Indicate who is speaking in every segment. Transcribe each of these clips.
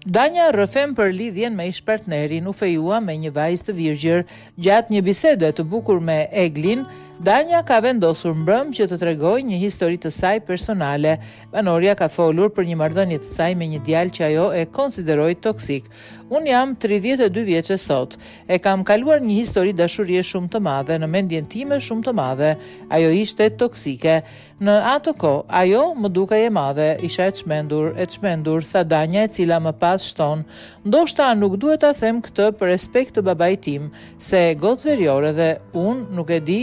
Speaker 1: Danja rrëfem për lidhjen me ish-partnerin u fejua me një vajzë të virgjër. Gjatë një bisede të bukur me Eglin, Danja ka vendosur mbrëm që të tregojë një histori të saj personale. Banorja ka folur për një marrëdhënie të saj me një djalë që ajo e konsideroi toksik. Unë jam 32 vjeçe sot. E kam kaluar një histori dashurie shumë të madhe, në mendjen time shumë të madhe. Ajo ishte toksike. Në ato kohë, ajo më dukej e madhe, isha e çmendur, tha Danja, e cila më pas shton. Ndoshta nuk duhet ta them këtë për respekt të babait tim, se gotë veriore dhe unë nuk e di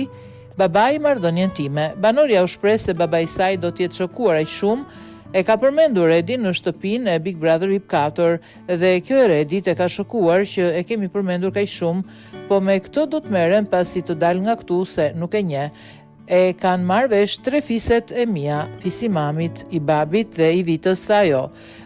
Speaker 1: babai marrëdhënien time. Banorja u shpreh se babai i saj do të jetë shokuar aq shumë. E ka përmendur Edin në shtëpinë e Big Brother VIP 4 dhe kjo e Redit e ka shokuar që e kemi përmendur kaq shumë, po me këtë do të merrem pasi të dal nga këtu se nuk e njeh. E kanë marrë vesh 3 fiset e mia, fisi mamit, i babit dhe i vitës të ajo.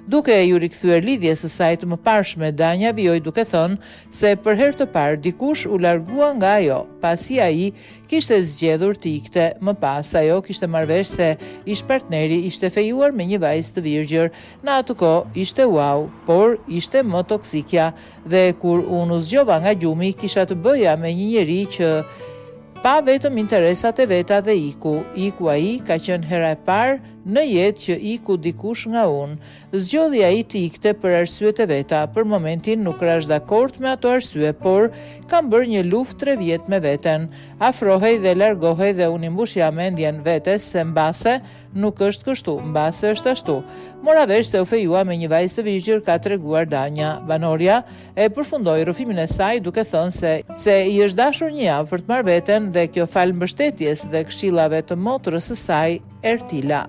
Speaker 1: Duke ju rikthyer lidhjes së saj të mëparshme, Danja vijoi duke thënë se për herë të parë dikush u largua nga ajo, pasi ai kishte zgjedhur të ikte më pas. Ajo kishte marrë vesh se ish-partneri ishte fejuar me një vajzë të virgjër. Në atë kohë ishte wow, por ishte më toksikja dhe kur unë u zgjova nga gjumi, kisha të bëja me një njeri që pa vetëm interesat e veta dhe iku ai, ka qenë hera e parë në jetë që iku dikush nga unë. Zgjodhi ai të ikte për arsyet e veta. Për momentin nuk rash dakord me ato arsye, por kam bërë një luftë 3 vjet me veten. Afrohej dhe largohej dhe unë mbushja mendjen vetes se mbase nuk është kështu, mbase është ashtu. Mora vesh se u fejua me një vajzë të virgjër, ka treguar Danja. Banorja e përfundoi rrëfimin e saj duke thënë se i është dashur një javë për të marrë veten dhe kjo fal mbështetjes dhe këshillave të motrës së saj, Ertila.